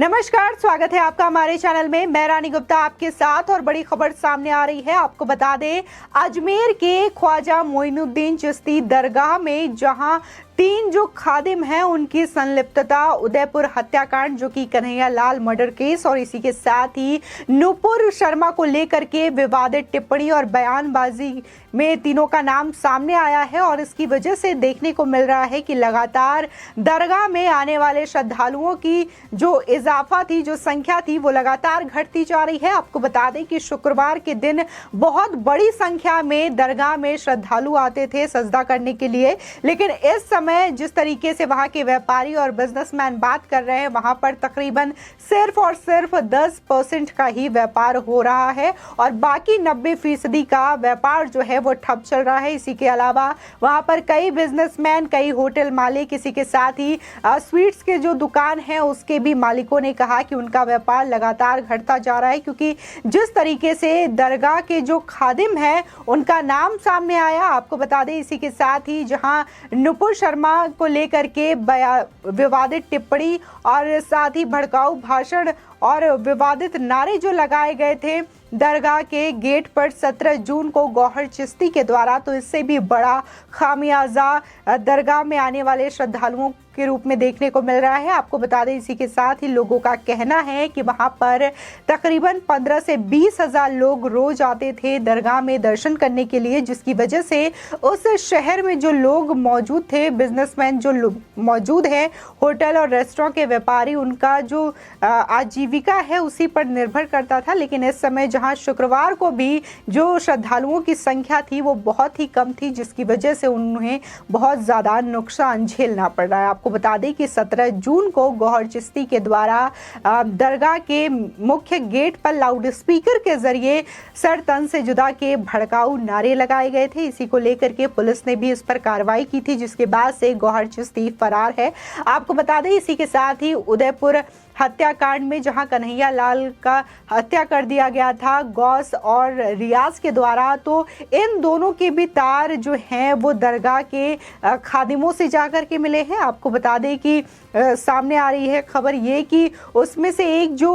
नमस्कार, स्वागत है आपका हमारे चैनल में। मैं रानी गुप्ता आपके साथ और बड़ी खबर सामने आ रही है। आपको बता दें, अजमेर के ख्वाजा मोइनुद्दीन चिश्ती दरगाह में जहां 3 जो खादिम हैं उनकी संलिप्तता, उदयपुर हत्याकांड जो कि कन्हैया लाल मर्डर केस और इसी के साथ ही नुपुर शर्मा को लेकर के विवादित टिप्पणी और बयानबाजी में तीनों का नाम सामने आया है और इसकी वजह से देखने को मिल रहा है कि लगातार दरगाह में आने वाले श्रद्धालुओं की जो इजाफा थी, जो संख्या थी, वो लगातार घटती जा रही है। आपको बता दें कि शुक्रवार के दिन बहुत बड़ी संख्या में दरगाह में श्रद्धालु आते थे सजदा करने के लिए, लेकिन इस समय जिस तरीके से वहां के व्यापारी और बिजनेसमैन बात कर रहे हैं, वहां पर तकरीबन सिर्फ और सिर्फ 10% का ही व्यापार हो रहा है और बाकी 90% का व्यापार जो है वो ठप चल रहा है। इसी के अलावा वहां पर कई बिजनेसमैन, कई होटल मालिक, इसी के साथ ही स्वीट्स के जो दुकान है उसके भी मालिकों ने कहा कि उनका व्यापार लगातार घटता जा रहा है, क्योंकि जिस तरीके से दरगाह के जो खादिम है उनका नाम सामने आया। आपको बता दें, इसी के साथ ही जहां नुपुर शर्मा को लेकर के विवादित टिप्पणी और साथ ही भड़काऊ भाषण और विवादित नारे जो लगाए गए थे दरगाह के गेट पर 17 जून को गौहर चिश्ती के द्वारा, तो इससे भी बड़ा खामियाजा दरगाह में आने वाले श्रद्धालुओं के रूप में देखने को मिल रहा है। आपको बता दें, इसी के साथ ही लोगों का कहना है कि वहां पर तकरीबन 15 से 20 हजार लोग रोज आते थे दरगाह में दर्शन करने के लिए, जिसकी वजह से उस शहर में जो लोग मौजूद थे, बिजनेसमैन जो मौजूद हैं, होटल और रेस्टोरेंट के व्यापारी, उनका जो आजीविका है उसी पर निर्भर करता था। लेकिन इस समय जहां शुक्रवार को भी जो श्रद्धालुओं की संख्या थी वो बहुत ही कम थी, जिसकी वजह से उन्हें बहुत ज्यादा नुकसान झेलना पड़ रहा है। आपको बता दें कि 17 जून को गौहर चिश्ती के द्वारा दरगाह के मुख्य गेट पर लाउड स्पीकर के जरिए सर तन से जुदा के भड़काऊ नारे लगाए गए थे। इसी को लेकर के पुलिस ने भी इस पर कार्रवाई की थी, जिसके बाद से गौहर चिश्ती फरार है। आपको बता दें, इसी के साथ ही उदयपुर हत्याकांड में जहां कन्हैया लाल का हत्या कर दिया गया था गौस और रियाज के द्वारा, तो इन दोनों के भी तार जो हैं वो दरगाह के खादिमों से जाकर के मिले हैं। आपको बता दें कि सामने आ रही है खबर ये कि उसमें से एक जो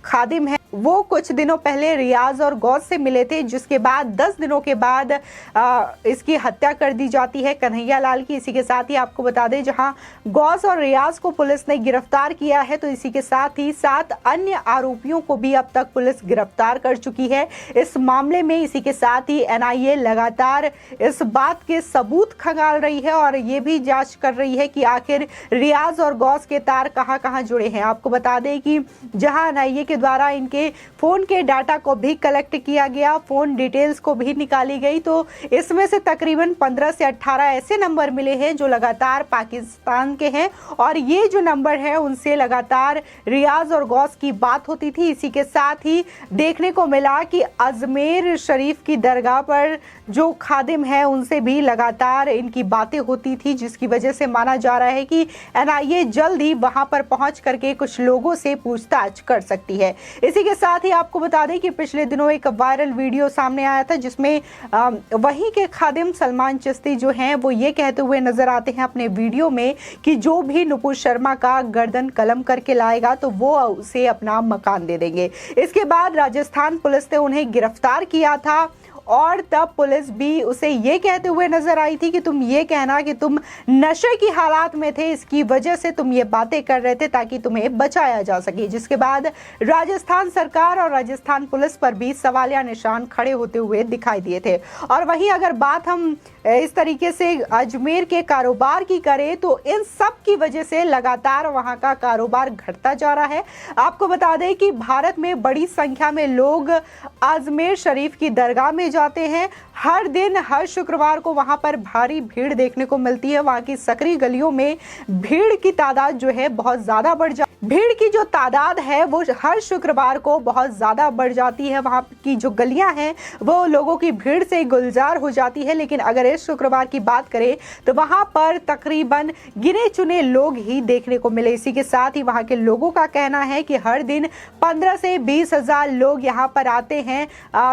खादिम है वो कुछ दिनों पहले रियाज और गौस से मिले थे, जिसके बाद 10 दिनों के बाद इसकी हत्या कर दी जाती है कन्हैया लाल की। इसी के साथ ही आपको बता दें, जहां गौस और रियाज को पुलिस ने गिरफ्तार किया है, तो इसी के साथ ही 7 अन्य आरोपियों को भी अब तक पुलिस गिरफ्तार कर चुकी है इस मामले में। इसी के साथ ही एनआईए लगातार इस बात के सबूत खंगाल रही है और ये भी जांच कर रही है कि आखिर रियाज और गौस के तार कहां जुड़े हैं। आपको बता दें कि जहां एनआईए के द्वारा इनके फोन के डाटा को भी कलेक्ट किया गया, फोन डिटेल्स को भी निकाली गई, तो इसमें से तकरीबन 15 से 18 ऐसे नंबर मिले हैं जो लगातार पाकिस्तान के हैं और ये जो नंबर है उनसे लगातार रियाज और गौस की बात होती थी। इसी के साथ ही देखने को मिला कि अजमेर शरीफ की दरगाह पर जो खादिम है उनसे भी लगातार इनकी बातें होती थी, जिसकी वजह से माना जा रहा है कि एनआईए जल्द ही वहां पर पहुंच करके कुछ लोगों से पूछताछ कर सकती है। इसी के साथ ही आपको बता दें कि पिछले दिनों एक वायरल वीडियो सामने आया था, जिसमें वहीं के खादिम सलमान चिश्ती जो हैं वो ये कहते हुए नजर आते हैं अपने वीडियो में कि जो भी नुपुर शर्मा का गर्दन कलम करके लाएगा तो वो उसे अपना मकान दे देंगे। इसके बाद राजस्थान पुलिस ने उन्हें गिरफ्तार किया था और तब पुलिस भी उसे ये कहते हुए नजर आई थी कि तुम ये कहना कि तुम नशे की हालात में थे, इसकी वजह से तुम ये बातें कर रहे थे ताकि तुम्हें बचाया जा सके। जिसके बाद राजस्थान सरकार और राजस्थान पुलिस पर भी सवालिया निशान खड़े होते हुए दिखाई दिए थे। और वहीं अगर बात हम इस तरीके से अजमेर के कारोबार की करें तो इन सब की वजह से लगातार वहां का कारोबार घटता जा रहा है। आपको बता दें कि भारत में बड़ी संख्या में लोग अजमेर शरीफ की दरगाह में जाते हैं। हर दिन, हर शुक्रवार को वहां पर भारी भीड़ देखने को मिलती है। वहां की सकरी गलियों में भीड़ की तादाद जो है बहुत ज्यादा बढ़ जाती है। भीड़ की जो तादाद है वो हर शुक्रवार को बहुत ज्यादा बढ़ जाती है। वहां की जो गलियां हैं वो लोगों की भीड़ से गुलजार हो जाती है। लेकिन अगर इस शुक्रवार की बात करें तो वहां पर तकरीबन गिने चुने लोग ही देखने को मिले। इसी के साथ ही वहां के लोगों का कहना है कि हर दिन 15 से 20 हजार लोग यहाँ पर आते हैं,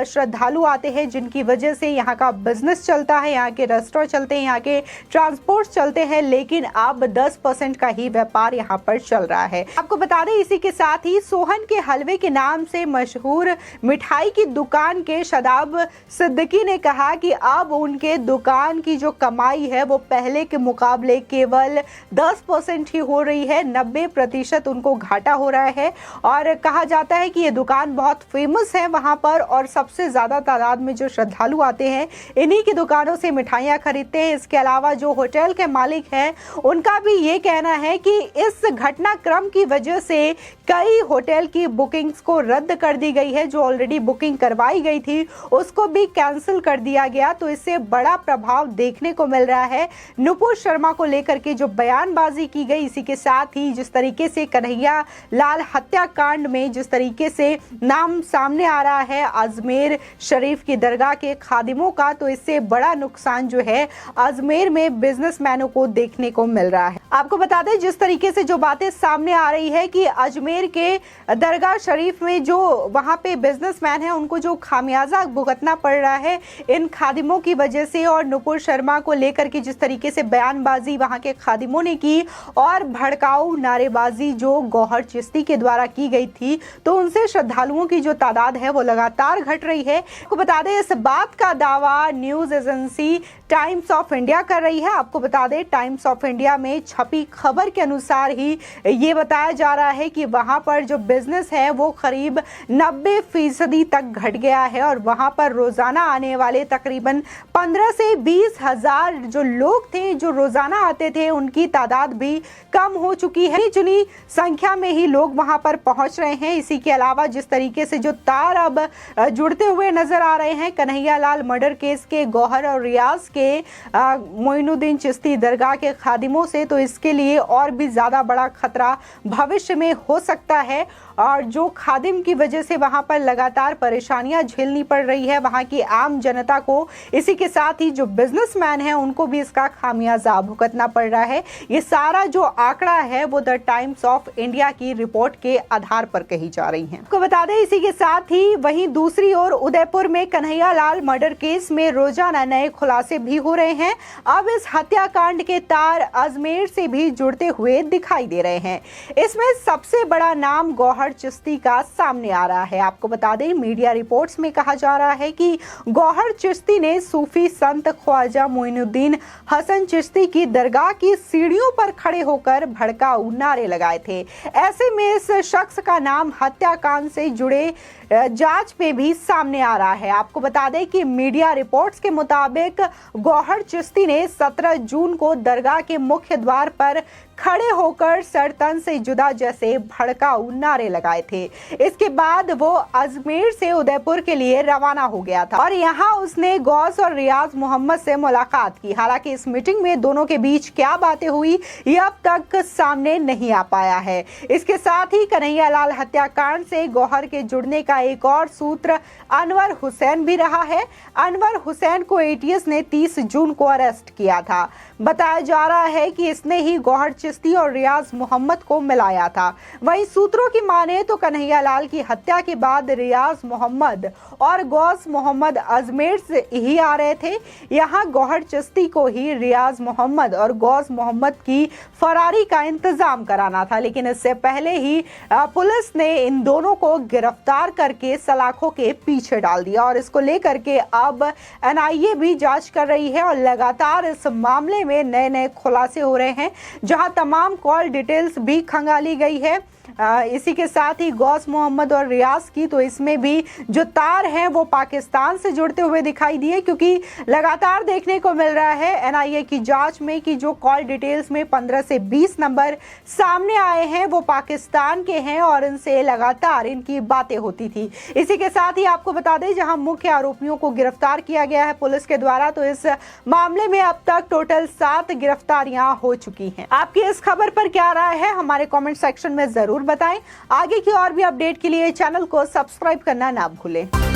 श्रद्धालु आते हैं, जिनकी वजह से यहाँ का बिजनेस चलता है, यहाँ के रेस्टोरेंट चलते हैं, यहाँ के ट्रांसपोर्ट चलते हैं। लेकिन अब 10% का ही व्यापार यहाँ पर चल रहा है। आपको बता दें इसी के साथ ही सोहन के हलवे के नाम से मशहूर मिठाई की दुकान के शादाब सिद्दीकी ने कहा कि अब उनके दुकान की जो कमाई है वो पहले के मुकाबले केवल 10% ही हो रही है, 90% उनको घाटा हो रहा है। और कहा जाता है कि ये दुकान बहुत फेमस है वहां पर और सबसे ज़्यादा तादाद में जो श्रद्धालु आते हैं इन्हीं की दुकानों से मिठाइयाँ खरीदते हैं। इसके अलावा जो होटल के मालिक हैं उनका भी ये कहना है कि इस घटनाक्रम की वजह से कई होटल की बुकिंग्स को रद्द कर दी गई है। जो ऑलरेडी बुकिंग करवाई गई थी उसको भी कैंसिल कर दिया गया, तो इससे बड़ा प्रभाव देखने को मिल रहा है। नुपुर शर्मा को लेकर के जो बयानबाजी की गई, इसी के साथ ही जिस तरीके से कन्हैया लाल हत्याकांड में जिस तरीके से नाम सामने आ रहा है अजमेर शरीफ की दरगाह के खादिमों का, तो इससे बड़ा नुकसान जो है अजमेर में बिजनेसमैनों को देखने को मिल रहा है। आपको बता दें जिस तरीके से जो बातें सामने आ रही है कि अजमेर के दरगाह शरीफ में जो वहां पे बिजनेसमैन है उनको जो खामियाजा भुगतना पड़ रहा है इन खादिमों की वजह से, और नुपुर शर्मा को लेकर के जिस तरीके से बयानबाजी वहां के खादिमों ने की और भड़काऊ नारेबाजी जो गौहर चिश्ती के द्वारा की गई थी, तो उनसे श्रद्धालुओं की जो तादाद है वो लगातार घट रही है। आपको बता दें इस बात का दावा news agency times of India कर रही है। आपको बता दें टाइम्स ऑफ इंडिया में छपी खबर के अनुसार ही ये बताया जा रहा है कि वहां पर जो बिजनेस है वो करीब 90% तक घट गया है और वहां पर रोजाना आने वाले तकरीबन 15 से 20 हजार जो लोग थे जो रोजाना आते थे उनकी तादाद भी कम हो चुकी है। चुनी संख्या में ही लोग वहां पर पहुंच रहे हैं। इसी के अलावा जिस तरीके से जो तार अब जुड़ते हुए नजर आ रहे हैं कन्हैया लाल मर्डर केस के गौहर और रियाज के मोइनुद्दीन चिश्ती दरगाह के खादिमों से, तो इसके लिए और भी ज्यादा बड़ा खतरा भविष्य में हो सकता है। और जो खादिम की वजह से वहां पर लगातार परेशानियां झेलनी पड़ रही है वहां की आम जनता को, इसी के साथ ही जो बिजनेसमैन है उनको भी इसका खामियाजा भुगतना पड़ रहा है। ये सारा जो आंकड़ा है वो द टाइम्स ऑफ इंडिया की रिपोर्ट के आधार पर कही जा रही है। आपको बता दें इसी के साथ ही वहीं दूसरी ओर उदयपुर में कन्हैया लाल मर्डर केस में रोजाना नए खुलासे भी हो रहे हैं। अब इस हत्याकांड के तार अजमेर से भी जुड़ते हुए दिखाई दे रहे हैं। इसमें सबसे बड़ा नाम गौहर चिश्ती का सामने आ रहा है। आपको बता दें मीडिया रिपोर्ट्स में कहा जा रहा है कि गौहर चिश्ती ने सूफी संत ख्वाजा मोइनुद्दीन हसन चिश्ती की दरगाह की सीढ़ियों पर खड़े होकर भड़काऊ नारे लगाए थे। ऐसे में इस शख्स का नाम हत्याकांड से जुड़े जांच में भी सामने आ रहा है। आपको बता दें कि मीडिया रिपोर्ट्स के मुताबिक गौहर चिश्ती ने 17 जून को दरगाह के मुख्य द्वार पर खड़े होकर सरतन से जुदा जैसे भड़काऊ नारे लगाए थे। इसके बाद वो अजमेर से उदयपुर के लिए रवाना हो गया था और यहाँ उसने गौस और रियाज मोहम्मद से मुलाकात की। हालांकि इस मीटिंग में दोनों के बीच क्या बातें हुई ये अब तक सामने नहीं आ पाया है। इसके साथ ही कन्हैया लाल हत्याकांड से गौहर के जुड़ने का एक और सूत्र अनवर हुसैन भी रहा है। अनवर हुसैन को एटीएस ने 30 जून को अरेस्ट किया था। बताया जा रहा है कि इसने ही गौहर चिश्ती और रियाज मोहम्मद को मिलाया था। वहीं सूत्रों की माने तो कन्हैया लाल की हत्या के बाद रियाज मोहम्मद और गौस मोहम्मद अजमेर से ही आ रहे थे। यहाँ गौहर चिश्ती को ही रियाज मोहम्मद और गौस मोहम्मद की फरारी का इंतजाम कराना था, लेकिन इससे पहले ही पुलिस ने इन दोनों को गिरफ्तार करके सलाखों के पीछे डाल दिया और इसको लेकर के अब एनआईए भी जांच कर रही है और लगातार इस मामले में नए नए खुलासे हो रहे हैं, जहां तमाम कॉल डिटेल्स भी खंगाली गई है। इसी के साथ ही गौस मोहम्मद और रियाज की, तो इसमें भी जो तार हैं वो पाकिस्तान से जुड़ते हुए दिखाई दिए, क्योंकि लगातार देखने को मिल रहा है एनआईए की जांच में कि जो कॉल डिटेल्स में 15 से 20 नंबर सामने आए हैं वो पाकिस्तान के हैं और इनसे लगातार इनकी बातें होती थी। इसी के साथ ही आपको बता दें जहां मुख्य आरोपियों को गिरफ्तार किया गया है पुलिस के द्वारा, तो इस मामले में अब तक टोटल 7 गिरफ्तारियां हो चुकी हैं। आपकी इस खबर पर क्या राय है हमारे कमेंट सेक्शन में जरूर बताएं। आगे की और भी अपडेट के लिए चैनल को सब्सक्राइब करना ना भूलें।